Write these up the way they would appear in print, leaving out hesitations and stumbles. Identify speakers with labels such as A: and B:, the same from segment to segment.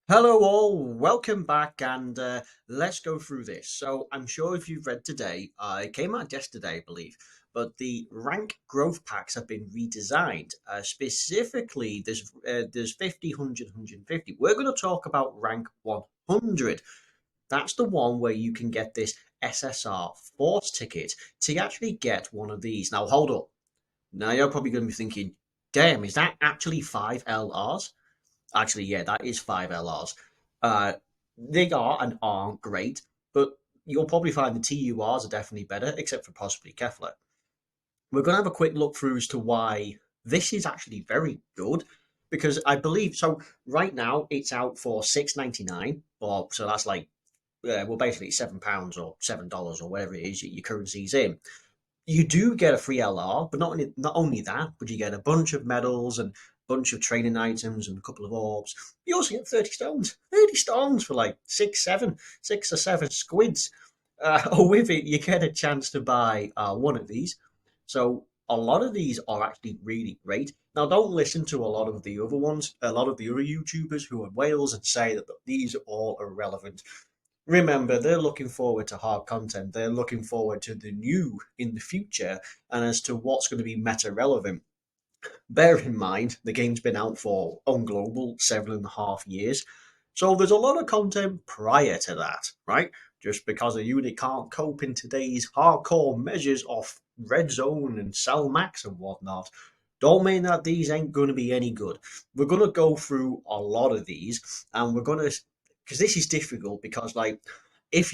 A: Hello all, welcome back and let's go through this. So I'm sure if you've read today, it came out yesterday I believe, but the rank growth packs have been redesigned. Specifically, there's 50, 100, 150. We're going to talk about rank 100. That's the one where you can get this SSR Force ticket to actually get one of these. Now hold up. Now you're probably going to be thinking, damn, is that actually 5 LRs? Actually, yeah, that is 5 LRs. Uh, they are and aren't great, but you'll probably find the TURs are definitely better, except for possibly Kefla. We're going to have a quick look through as to why this is actually very good, because I believe so. Right now, it's out for $6.99, or so that's like well, basically £7 or $7 or whatever it is your currency's in. You do get a free LR, but not only that, but you get a bunch of medals and a bunch of training items and a couple of orbs. You also get 30 stones. 30 stones for like six or seven squids. With it, you get a chance to buy one of these. So a lot of these are actually really great. Now, don't listen to a lot of the other ones, a lot of the other YouTubers who are whales and say that these are all irrelevant. Remember, they're looking forward to hard content. They're looking forward to the new in the future and as to what's going to be meta relevant. Bear in mind, the game's been out for on global 7.5 years. So there's a lot of content prior to that, right? Just because a unit can't cope in today's hardcore measures of red zone and cell max and whatnot, don't mean that these ain't going to be any good. We're going to go through a lot of these, and we're going to, because this is difficult, because like, if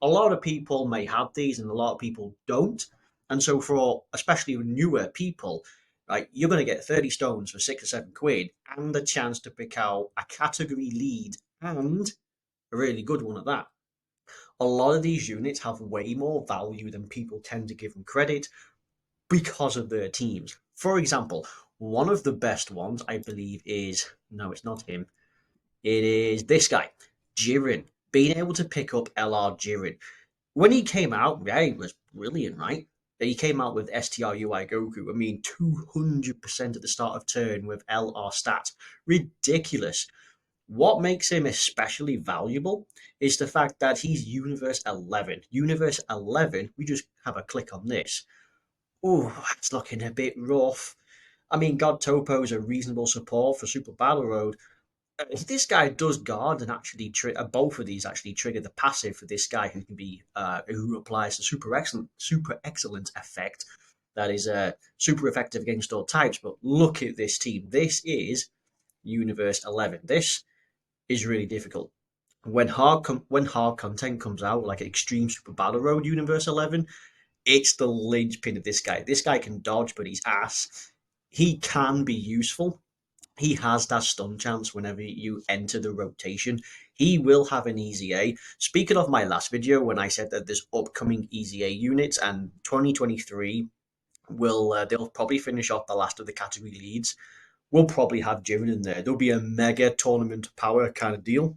A: a lot of people may have these and a lot of people don't. And so for especially newer people, like you're going to get 30 stones for 6 or 7 quid and a chance to pick out a category lead and a really good one at that. A lot of these units have way more value than people tend to give them credit because of their teams. For example, one of the best ones I believe is no, it's not him. It is this guy, Jiren. Being able to pick up LR Jiren when he came out, yeah, he was brilliant, right? He came out with STRUI Goku. I mean, 200% at the start of turn with LR stats. Ridiculous. What makes him especially valuable is the fact that he's Universe 11. Universe 11, we just have a click on this. Oh, that's looking a bit rough. I mean, God Topo is a reasonable support for Super Battle Road, this guy does guard and actually both of these actually trigger the passive for this guy who can be who applies the super excellent effect that is super effective against all types. But look at this team. This is Universe 11. This is really difficult. When hard content comes out, like Extreme Super Battle Road Universe 11, it's the linchpin of this guy. This guy can dodge, but he's ass. He can be useful, he has that stun chance whenever you enter the rotation. He will have an easy A. Speaking of my last video, when I said that there's upcoming easy A units, and 2023 will they'll probably finish off the last of the category leads. We'll probably have Jiren in there. There'll be a mega tournament power kind of deal,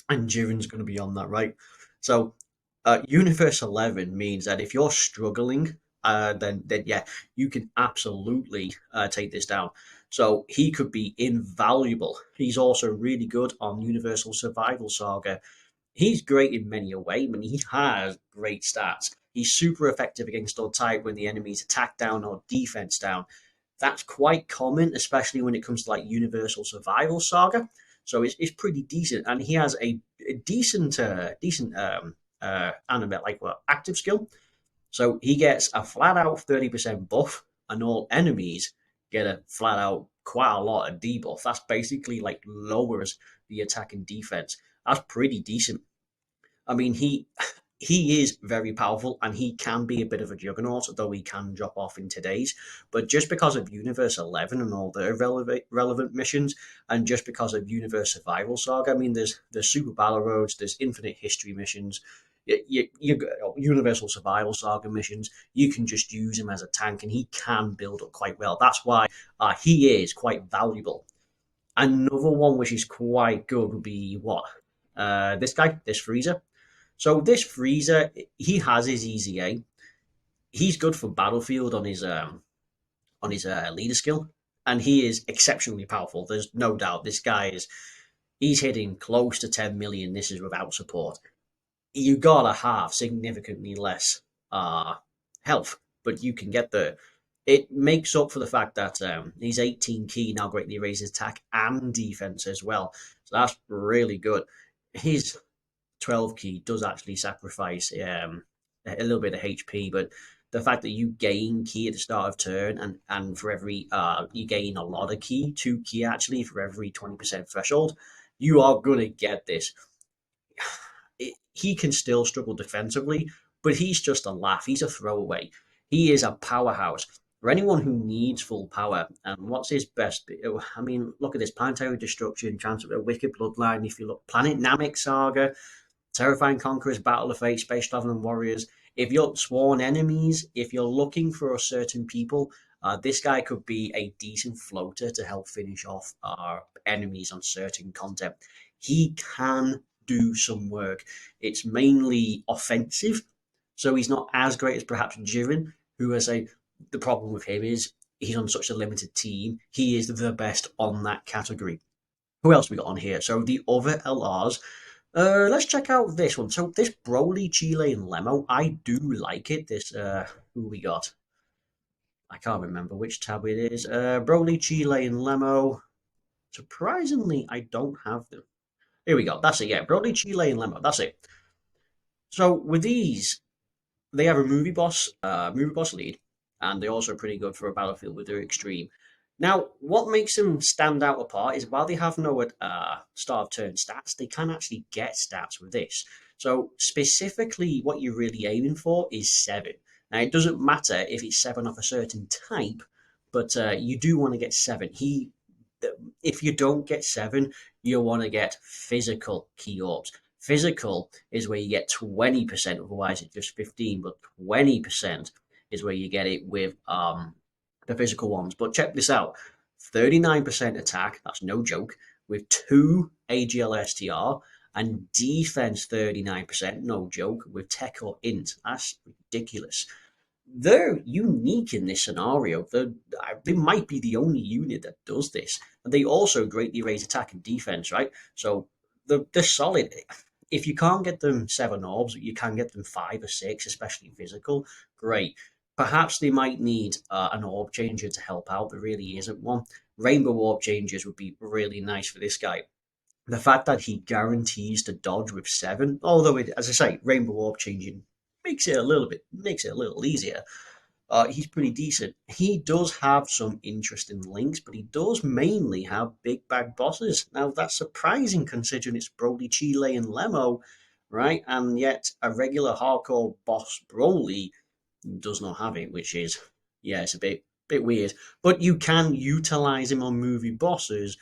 A: and Jiren's going to be on that, right? So, Universe 11 means that if you're struggling, then yeah, you can absolutely take this down. So he could be invaluable. He's also really good on Universal Survival Saga. He's great in many a way. I mean, he has great stats. He's super effective against all type when the enemy's attack down or defense down. That's quite common, especially when it comes to like Universal Survival Saga. So it's pretty decent, and he has a decent anime like what active skill. So he gets a flat out 30% buff, and all enemies get a flat out quite a lot of debuff. That's basically like lowers the attack and defense. That's pretty decent. I mean, he is very powerful and he can be a bit of a juggernaut, though he can drop off in today's. But just because of Universe 11 and all their relevant missions, and just because of Universe Survival Saga, I mean, there's Super Battle Roads, there's Infinite History missions, you Universal Survival Saga missions. You can just use him as a tank, and he can build up quite well. That's why he is quite valuable. Another one which is quite good would be what this guy, this Frieza. So this Frieza, he has his easy A. He's good for battlefield on his leader skill, and he is exceptionally powerful. There's no doubt this guy is. He's hitting close to 10 million. This is without support. You gotta have significantly less health, but you can get there. It makes up for the fact that he's 18 key now, greatly raises attack and defense as well. So that's really good. His 12 key does actually sacrifice a little bit of HP, but the fact that you gain key at the start of turn and for every you gain a lot of key, 2 key actually for every 20% threshold, you are gonna get this. He can still struggle defensively, but he's just a laugh. He's a throwaway. He is a powerhouse. For anyone who needs full power, and what's his best? I mean, look at this: Planetary Destruction, Transfer of Wicked Bloodline. If you look, Planet Namek Saga, Terrifying Conquerors, Battle of Fate, Space Traveling Warriors. If you're Sworn Enemies, if you're looking for a certain people, this guy could be a decent floater to help finish off our enemies on certain content. He can do some work. It's mainly offensive, so he's not as great as perhaps Jiren, who has a the problem with him is he's on such a limited team. He is the best on that category. Who else we got on here? So the other LRs. Let's check out this one. So this Broly, Chile, and Lemo, I do like it. This who we got? I can't remember which tab it is. Broly, Chile, and Lemo. Surprisingly, I don't have them. Here we go. That's it. Yeah, Broly, Chile, and Lemo. That's it. So with these, they have a movie boss lead, and they're also pretty good for a battlefield with their extreme. Now, what makes them stand out apart is while they have no start of turn stats, they can actually get stats with this. So specifically, what you're really aiming for is 7. Now, it doesn't matter if it's 7 of a certain type, but you do want to get 7. If you don't get 7, you want to get physical key orbs. Physical is where you get 20%, otherwise it's just 15, but 20% is where you get it with the physical ones. But check this out: 39% attack, that's no joke, with 2 AGL and defense 39%, no joke, with tech or int. That's ridiculous. They're unique in this scenario. They might be the only unit that does this. And they also greatly raise attack and defense, right? So they're solid. If you can't get them 7 orbs, you can get them 5 or 6, especially physical. Great. Perhaps they might need an orb changer to help out. There really isn't one. Rainbow orb changers would be really nice for this guy. The fact that he guarantees to dodge with 7, although as I say, rainbow orb changing makes it a little easier. He's pretty decent. He does have some interesting links, but he does mainly have big bag bosses. Now that's surprising considering it's Broly, Chile, and Lemo, right? And yet a regular hardcore boss Broly does not have it, which is it's a bit weird. But you can utilize him on movie bosses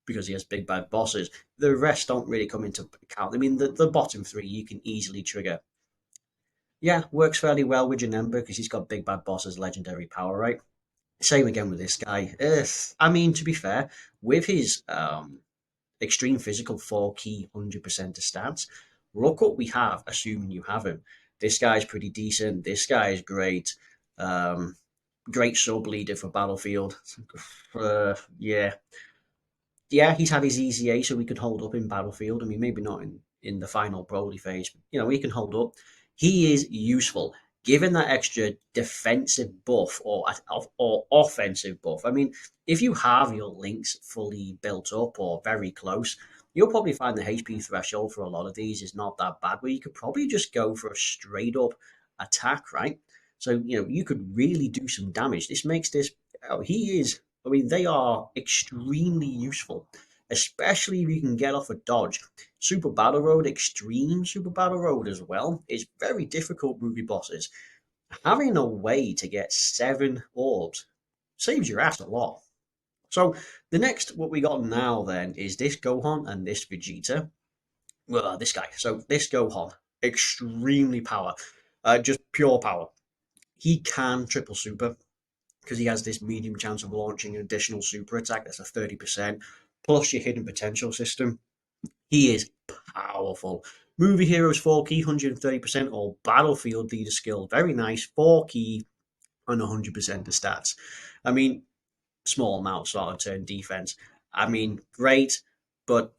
A: because he has big bad bosses. The rest don't really come into account. I mean, the bottom 3 you can easily trigger. Yeah, works fairly well with Janemba because he's got big bad boss as legendary power, right? Same again with this guy. I mean, to be fair, with his extreme physical 4 key 100% of stats, look what we have, assuming you have him. This guy's pretty decent. This guy is great. Great sub leader for Battlefield. Yeah. Yeah, he's had his EZA so we could hold up in Battlefield. I mean, maybe not in the final Broly phase, but, he can hold up. He is useful. Given that extra defensive buff or offensive buff, I mean, if you have your links fully built up or very close, you'll probably find the HP threshold for a lot of these is not that bad, where you could probably just go for a straight up attack, right? So, you could really do some damage. This makes this, he is, I mean, they are extremely useful, especially if you can get off a dodge. Super Battle Road, Extreme Super Battle Road as well, is very difficult movie bosses. Having a way to get 7 orbs saves your ass a lot. So the next, what we got now then, is this Gohan and this Vegeta. Well, this guy. So this Gohan, extremely power, just pure power. He can triple super because he has this medium chance of launching an additional super attack. That's a 30%. Plus your hidden potential system. He is powerful. Movie Heroes 4 key, 130%, or Battlefield leader skill. Very nice. 4 key and 100% of stats. I mean, small amount sort of turn defense. I mean, great, but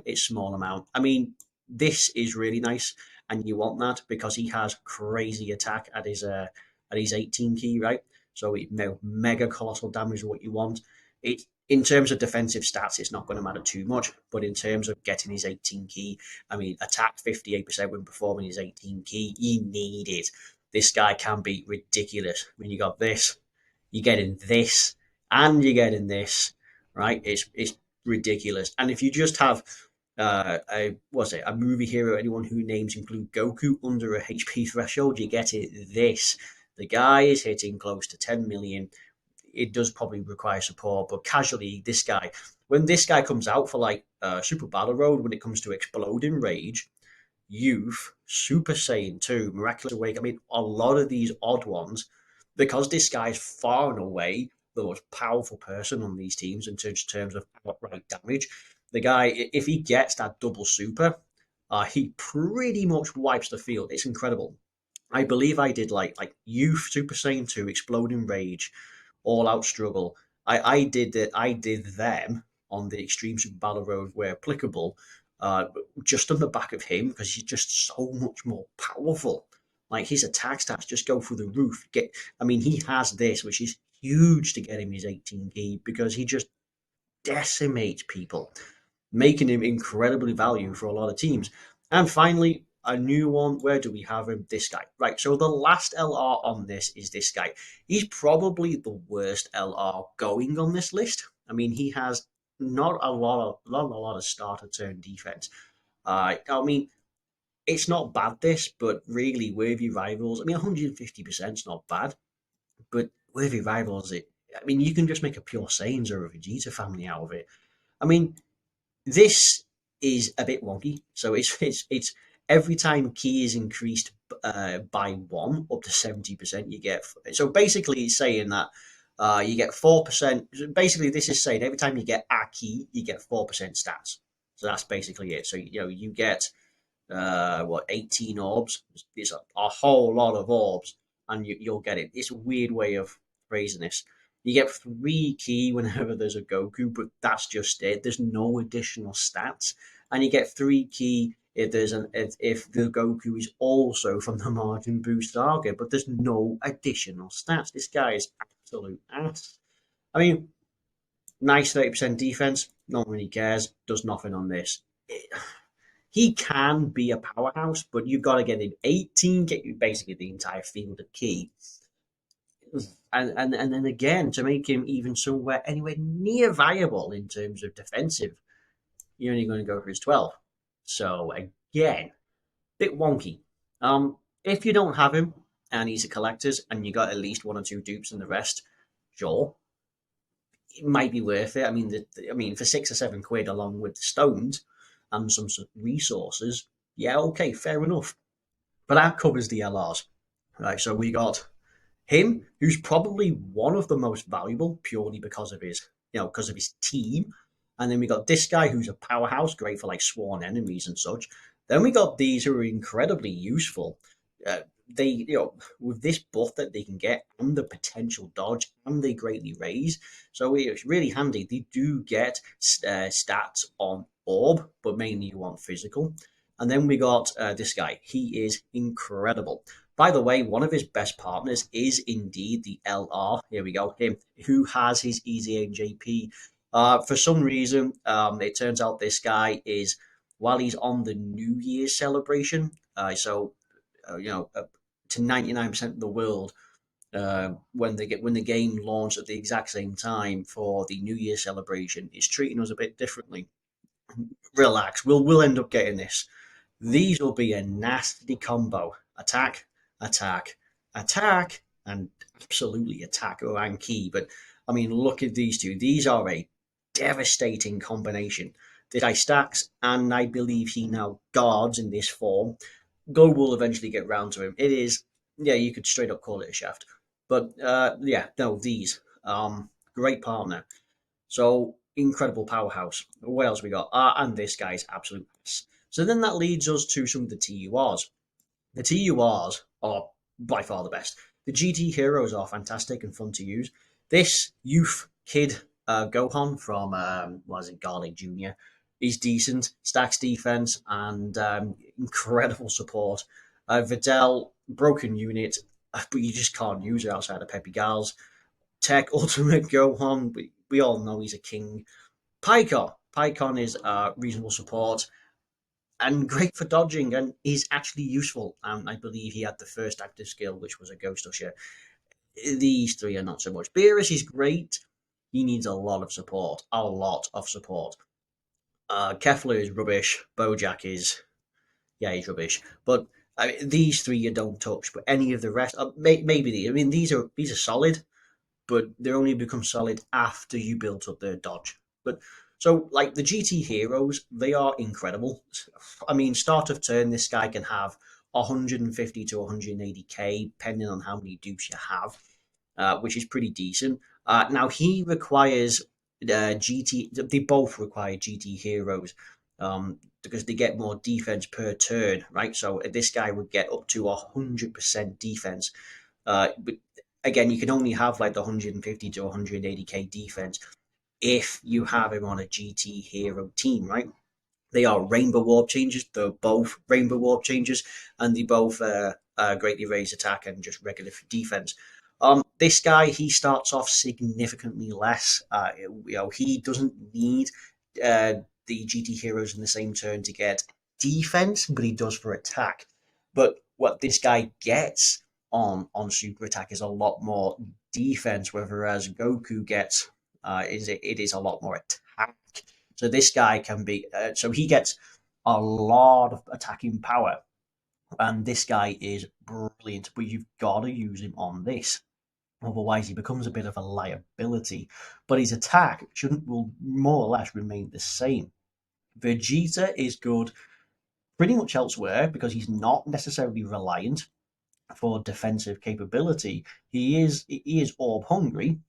A: it's small amount. I mean, this is really nice, and you want that because he has crazy attack at his 18 key, right? So it mega colossal damage is what you want. It in terms of defensive stats, it's not going to matter too much, but in terms of getting his 18 key, I mean, attack 58% when performing his 18 key, you need it. This guy can be ridiculous. When you got this, you get in this, and you get in this, right? It's ridiculous. And if you just have a movie hero, anyone who names include Goku under a HP threshold, you get it this. The guy is hitting close to 10 million. It does probably require support, but casually, this guy, when this guy comes out for like Super Battle Road, when it comes to Exploding Rage, Youth, Super Saiyan 2, Miraculous Awake, I mean, a lot of these odd ones, because this guy's far and away the most powerful person on these teams in terms of outright damage. The guy, if he gets that double super, he pretty much wipes the field. It's incredible. I believe I did like Youth, Super Saiyan 2, Exploding Rage, All Out Struggle. I did them on the Extreme Super Battle Road where applicable, uh, just on the back of him because he's just so much more powerful. Like his attack stats just go through the roof. I mean, he has this, which is huge to get him his 18 key because he just decimates people, making him incredibly valuable for a lot of teams. And finally, a new one. Where do we have him? This guy. Right. So the last LR on this is this guy. He's probably the worst LR going on this list. I mean, he has not a lot of starter turn defense. I mean, it's not bad this, but really worthy rivals. I mean, 150% is not bad, but worthy rivals. I mean, you can just make a pure Saiyans or a Vegeta family out of it. I mean, this is a bit wonky. So it's every time key is increased by one up to 70%, you get. So basically, it's saying that you get 4%. Basically, this is saying every time you get a key, you get 4% stats. So that's basically it. So you get 18 orbs. It's a whole lot of orbs, and you'll get it. It's a weird way of phrasing this. You get 3 key whenever there's a Goku, but that's just it. There's no additional stats, and you get 3 key if the Goku is also from the Margin Buu saga, but there's no additional stats. This guy is absolute ass. I mean, nice 30% defense. No one really cares. Does nothing on this. He can be a powerhouse, but you've got to get him 18, get you basically the entire field of key. And then again, to make him even somewhere anywhere near viable in terms of defensive, you're only going to go for his 12. So again, bit wonky. If you don't have him and he's a collector's and you got at least 1 or 2 dupes and the rest, sure, it might be worth it. I mean, for 6 or 7 quid along with the stones and some resources, yeah, okay, fair enough. But that covers the LRs, right? So we got him, who's probably one of the most valuable purely because of his team. And then we got this guy who's a powerhouse, great for like sworn enemies and such. Then we got these who are incredibly useful. With this buff that they can get and the potential dodge, and they greatly raise. So it's really handy. They do get stats on orb, but mainly you want physical. And then we got this guy. He is incredible. By the way, one of his best partners is indeed the LR. Here we go, him, who has his EZA and JP. For some reason, it turns out this guy is, while he's on the New Year's celebration, to 99% of the world, when the game launched at the exact same time for the New Year celebration, is treating us a bit differently. Relax, we'll end up getting this. These will be a nasty combo: attack, attack, attack, and absolutely attack and key. But I mean, look at these two. These are a devastating combination. This guy stacks, and I believe he now guards in this form. Gold will eventually get round to him. It is, yeah, you could straight up call it a shaft. But yeah, no, these great partner. So incredible powerhouse. What else we got? And this guy's absolute. So then that leads us to some of the TURs. The TURs are by far the best. The GT heroes are fantastic and fun to use. This youth kid Gohan from Garlic Jr. He's decent, stacks defense, and incredible support. Videl, broken unit, but you just can't use her outside of Pepe Gals. Tech Ultimate Gohan, we all know he's a king. Pycon is reasonable support and great for dodging, and is actually useful. I believe he had the first active skill, which was a Ghost Usher. These three are not so much. Beerus is great. He needs a lot of support. A lot of support. Kefla is rubbish. Bojack is, yeah, he's rubbish. But I mean, these three you don't touch. But any of the rest, maybe I mean, these are solid, but they only become solid after you build up their dodge. But so, like the GT heroes, they are incredible. I mean, start of turn, this guy can have 150 to 180k, depending on how many dupes you have, which is pretty decent. Now he requires GT. They both require GT heroes because they get more defense per turn, right? So this guy would get up to 100% defense. But again, you can only have like the 150 to 180k defense if you have him on a GT hero team, right? They are Rainbow Warp Changers. They're both Rainbow Warp Changers, and they both greatly raise attack and just regular defense. This guy, he starts off significantly less. He doesn't need the GT heroes in the same turn to get defense, but he does for attack. But what this guy gets on super attack is a lot more defense, whereas Goku gets it is a lot more attack. So this guy can be so he gets a lot of attacking power, and this guy is brilliant. But you've got to use him on this. Otherwise, he becomes a bit of a liability. But his attack will more or less remain the same. Vegeta is good pretty much elsewhere because he's not necessarily reliant for defensive capability. He is orb hungry,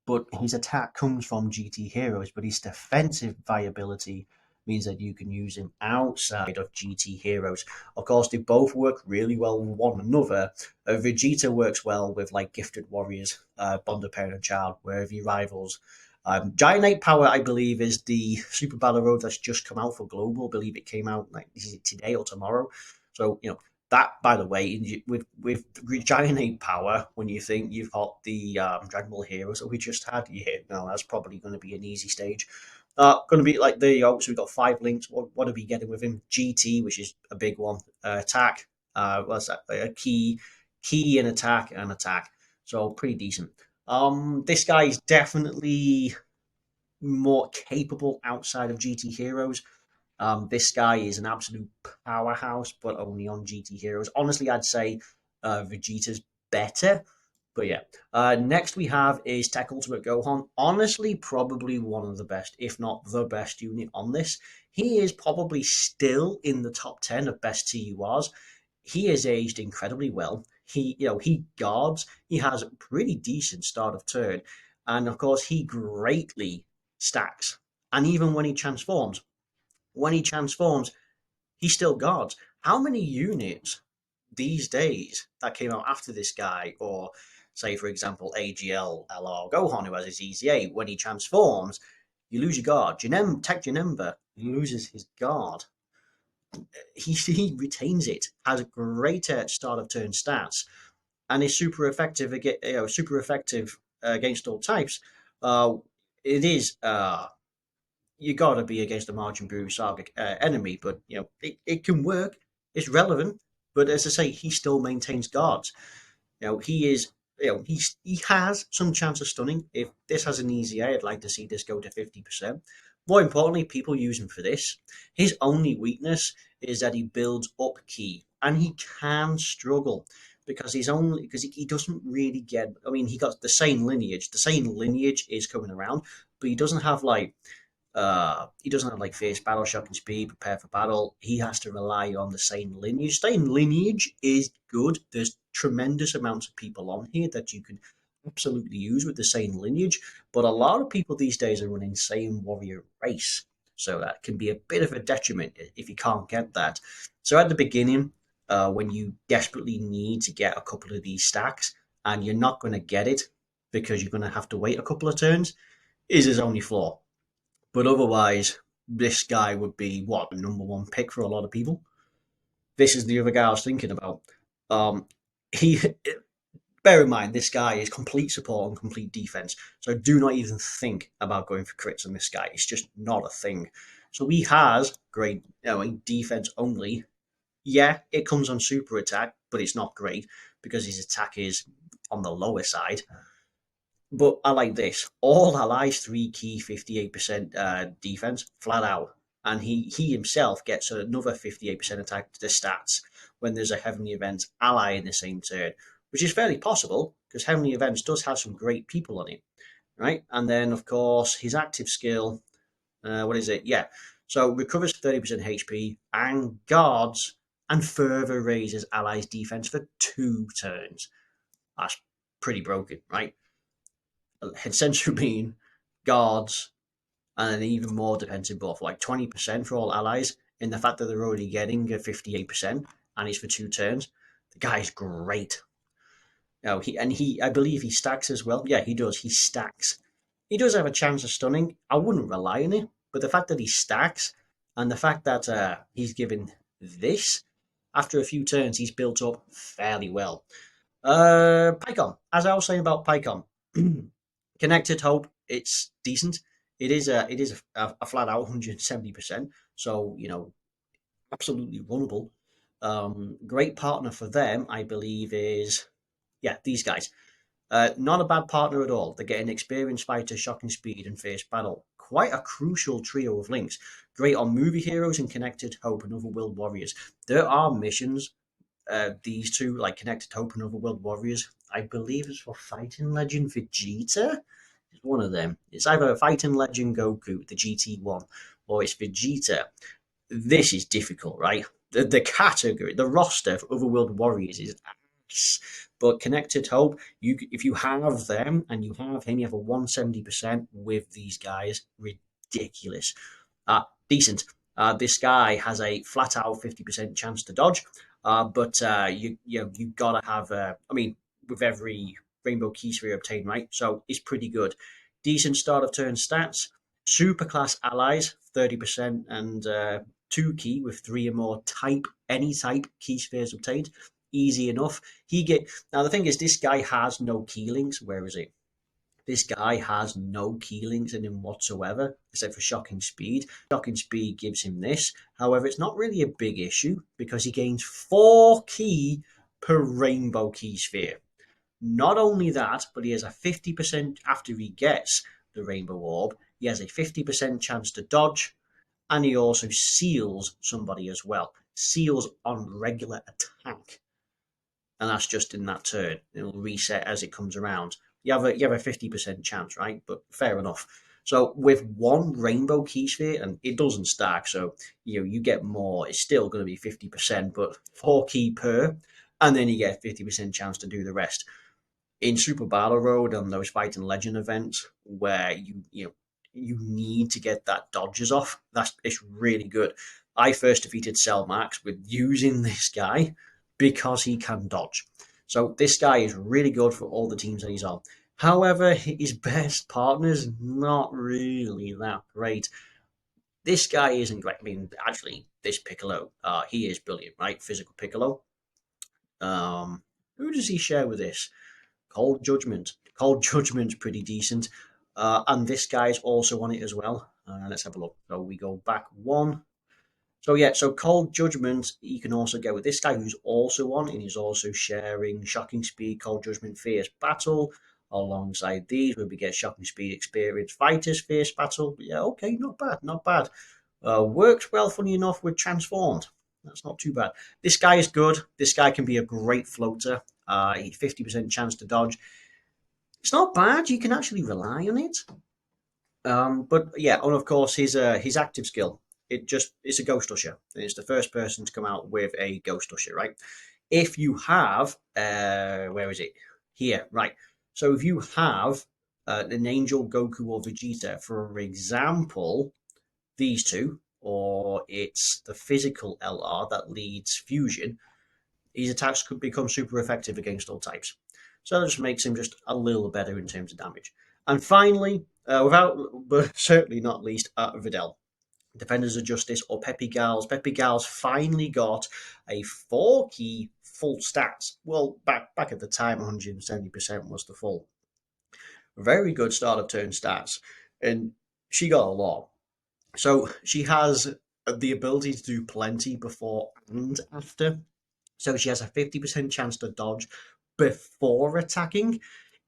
A: but his attack comes from GT heroes, but his defensive viability means that you can use him outside of GT heroes. Of course, they both work really well with one another. Vegeta works well with like Gifted Warriors, Bond of Parent and Child, wherever he rivals. Giant Ape Power, I believe, is the Super Battle Road that's just come out for Global. I believe it came out like is it today or tomorrow. So that, by the way, with Giant Ape Power, when you think you've got the Dragon Ball Heroes that we just had, yeah, no, that's probably going to be an easy stage. Going to be like there you go. So we've got 5 links. What are we getting with him? GT, which is a big one. Attack. What's that? A key and attack and attack. So pretty decent. This guy is definitely more capable outside of GT heroes. This guy is an absolute powerhouse, but only on GT heroes. Honestly, I'd say Vegeta's better. But yeah, next we have is Tech Ultimate Gohan. Honestly, probably one of the best, if not the best unit on this. He is probably still in the top 10 of best TURs. He has aged incredibly well. He guards. He has a pretty decent start of turn, and of course, he greatly stacks. And even when he transforms, he still guards. How many units these days that came out after this guy, or say for example AGL LR Gohan, who has his EZA, when he transforms, you lose your guard. Tech Janemba loses his guard. He retains it, has greater start of turn stats, and is super effective against all types. It is you got to be against a Majin Buu Saga enemy, but it can work. It's relevant, but as I say, he still maintains guards. He is. He has some chance of stunning. If this has an easy A, I'd like to see this go to 50%. More importantly, people use him for this. His only weakness is that he builds up ki, and he can struggle because he doesn't really get. I mean, he got the same lineage. The same lineage is coming around, but he doesn't have like fierce battle shock and speed, prepare for battle. He has to rely on the same lineage. Same lineage is good. There's tremendous amounts of people on here that you can absolutely use with the same lineage, but a lot of people these days are running same warrior race. So that can be a bit of a detriment if you can't get that. So at the beginning, when you desperately need to get a couple of these stacks and you're not going to get it because you're going to have to wait a couple of turns, is his only flaw. But otherwise, this guy would be what, the number one pick for a lot of people. This is the other guy I was thinking about. He bear in mind this guy is complete support and complete defense, so do not even think about going for crits on this guy. It's just not a thing. So he has great, defense only. Yeah, it comes on super attack, but it's not great because his attack is on the lower side. But I like this. All allies 3 key 58% defense flat out. And he himself gets another 58% attack to the stats when there's a Heavenly Events ally in the same turn, which is fairly possible because Heavenly Events does have some great people on it, right? And then, of course, his active skill, what is it? Yeah. So recovers 30% HP and guards and further raises allies' defense for 2 turns. That's pretty broken, right? Sentry Beam, guards, and an even more defensive buff, like 20% for all allies, in the fact that they're already getting a 58%, and it's for 2 turns. The guy's great. I believe he stacks as well. Yeah, he does. He stacks. He does have a chance of stunning. I wouldn't rely on it, but the fact that he stacks, and the fact that he's given this, after a few turns, he's built up fairly well. Pycon. As I was saying about Pycon, Connected Hope, it's decent. It is a flat out 170%. So absolutely runnable. Great partner for them, I believe, is these guys. Not a bad partner at all. They're getting experienced fighter, shocking speed, and fierce battle. Quite a crucial trio of links. Great on movie heroes and Connected Hope and Otherworld Warriors. There are missions, these two, like Connected Hope and Otherworld Warriors. I believe it's for Fighting Legend Vegeta. It's one of them. It's either Fighting Legend Goku, the GT1, or it's Vegeta. This is difficult, right? The category, the roster for Otherworld Warriors is ass. But Connected Hope, if you have them and you have him, you have a 170% with these guys. Ridiculous. Decent. This guy has a flat out 50% chance to dodge, but you gotta have. With every Rainbow Key Sphere obtained, right? So it's pretty good. Decent start of turn stats. Super class allies, 30%, and 2 key with 3 or more any type key spheres obtained. Easy enough. Now the thing is, this guy has no key links. Where is it? This guy has no key links in him whatsoever, except for Shocking Speed. Shocking Speed gives him this. However, it's not really a big issue because he gains 4 key per Rainbow Key Sphere. Not only that, but he has a 50% after he gets the Rainbow Orb, he has a 50% chance to dodge, and he also seals somebody as well. Seals on regular attack. And that's just in that turn. It'll reset as it comes around. You have a 50% chance, right? But fair enough. So with 1 Rainbow Key Sphere, and it doesn't stack, so you get more. It's still going to be 50%, but 4 key per, and then you get 50% chance to do the rest. In Super Battle Road and those Fighting Legend events where you need to get that dodges off, it's really good. I first defeated Cell Max with using this guy because he can dodge. So this guy is really good for all the teams that he's on. However, his best partner's not really that great. This guy isn't great. I mean, actually, this Piccolo, he is brilliant, right? Physical Piccolo. Who does he share with this? Cold Judgment. Cold Judgment's pretty decent. And this guy's also on it as well. Let's have a look. So we go back 1. So Cold Judgment, you can also get with this guy who's also on, and he's also sharing Shocking Speed, Cold Judgment, Fierce Battle. Alongside these, where we get Shocking Speed, Experienced Fighters, Fierce Battle. Yeah, okay, not bad, not bad. Works well, funny enough, with Transformed. That's not too bad. This guy is good. This guy can be a great floater. 50% chance to dodge. It's not bad. You can actually rely on it. But yeah, and of course his active skill. It's a Ghost Usher. It's the first person to come out with a Ghost Usher, right? If you have where is it? Here, right. So if you have an Angel, Goku, or Vegeta, for example, these two, or it's the physical LR that leads Fusion, his attacks could become super effective against all types. So that just makes him just a little better in terms of damage. And finally, but certainly not least, Videl. Defenders of Justice, or Peppy Gals. Peppy Gals finally got a 4-key full stats. Well, back at the time, 170% was the full. Very good start of turn stats, and she got a lot. So she has the ability to do plenty before and after. So she has a 50% chance to dodge before attacking.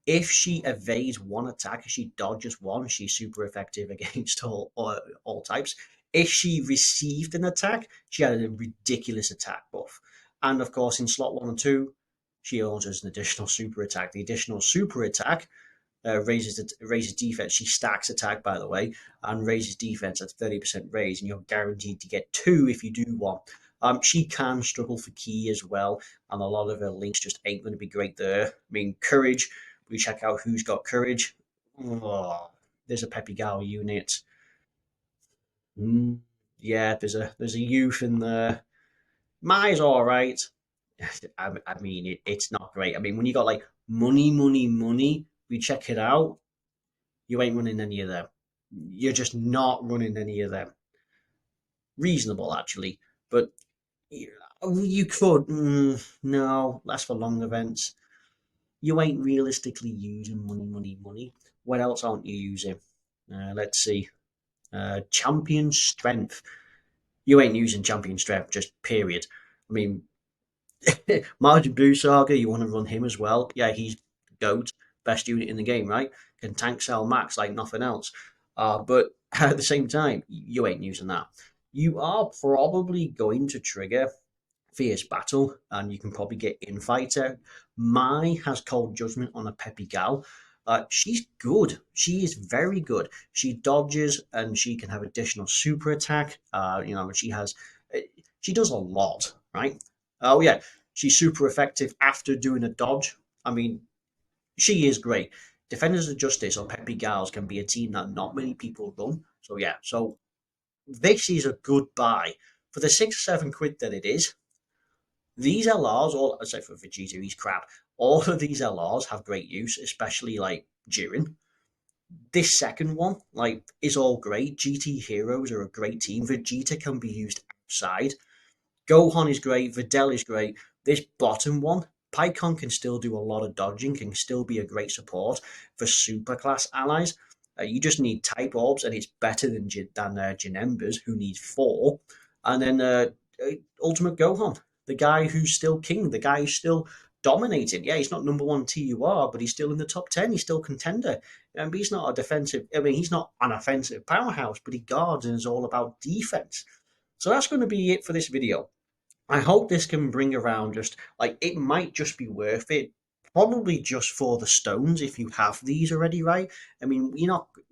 A: If she evades one attack, if she dodges one, she's super effective against all types. If she received an attack, she had a ridiculous attack buff. And of course, in slot 1 and 2, she orders an additional super attack. The additional super attack raises defense. She stacks attack, by the way, and raises defense at 30% raise, and you're guaranteed to get 2 if you do one. She can struggle for key as well, and a lot of her links just ain't going to be great there. I mean, courage. We check out who's got courage. Oh, there's a Peppy Gal unit. Yeah, there's a youth in there. Mai's all right. I mean, it's not great. I mean, when you got like money, money, money, we check it out. You ain't running any of them. You're just not running any of them. Reasonable, actually, but you could. No, that's for long events. You ain't realistically using money, money, money. What else aren't you using? Let's see. Champion strength. You ain't using champion strength, just period. I mean, Majin Blue Saga, you want to run him as well. Yeah, he's GOAT, best unit in the game, right? Can tank cell max like nothing else. But at the same time, you ain't using that. You are probably going to trigger Fierce Battle, and you can probably get Infighter. Mai has Cold Judgment on a Peppy Gal. She's good. She is very good. She dodges and she can have additional super attack. She has, she does a lot, right? Oh yeah, she's super effective after doing a dodge. I mean, she is great. Defenders of Justice or Peppy Gals can be a team that not many people run. So yeah, so this is a good buy for the 6 or 7 quid that it is. These LRs, all except for Vegeta, he's crap. All of these LRs have great use, especially like Jiren. This second one, like, is all great. GT Heroes are a great team. Vegeta can be used outside. Gohan is great. Videl is great. This bottom one, Pycon can still do a lot of dodging, can still be a great support for superclass allies. You just need type orbs, and it's better than Janembers, who need 4. And then Ultimate Gohan, the guy who's still king, the guy who's still dominating. Yeah, he's not number 1 TUR, but he's still in the top 10. He's still contender. And he's not a defensive, I mean, he's not an offensive powerhouse, but he guards and is all about defense. So that's going to be it for this video. I hope this can bring around just like it might just be worth it. Probably just for the stones if you have these already, right? I mean,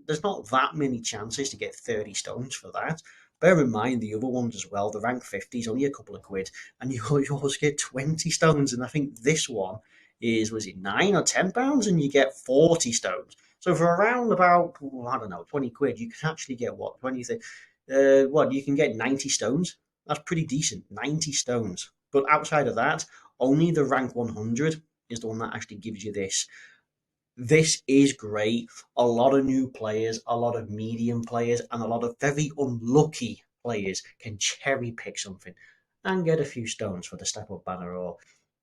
A: there's not that many chances to get 30 stones for that. Bear in mind the other ones as well. The rank 50 is only a couple of quid, and you always get 20 stones. And I think this one was it £9 or £10, and you get 40 stones. So for around about, I don't know, 20 quid, you can actually get what 20. What you can get 90 stones. That's pretty decent, 90 stones. But outside of that, only the rank 100 is the one that actually gives you this. This is great. A lot of new players, a lot of medium players, and a lot of very unlucky players can cherry pick something and get a few stones for the step up banner, or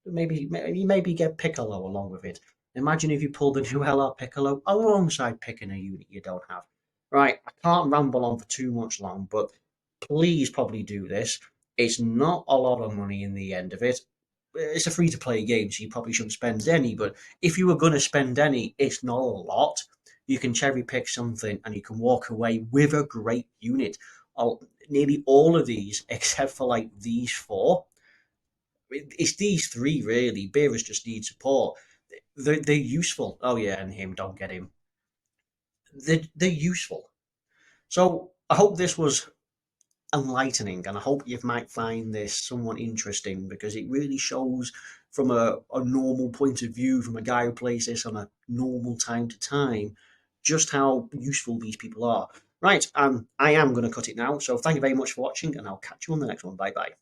A: maybe get Piccolo along with it. Imagine if you pulled a new LR Piccolo alongside picking a unit you don't have. Right, I can't ramble on for too much long, but please probably do this. It's not a lot of money in the end of it. It's a free to play game, so you probably shouldn't spend any. But if you were going to spend any, it's not a lot. You can cherry pick something and you can walk away with a great unit. Nearly all of these, except for like these 4, it's these 3 really. Beerus just needs support. They're useful. Oh yeah, and him, don't get him. They're useful. So I hope this was enlightening, and I hope you might find this somewhat interesting, because it really shows from a normal point of view, from a guy who plays this on a normal time to time, just how useful these people are. Right, I am going to cut it now, so thank you very much for watching, and I'll catch you on the next one. Bye bye.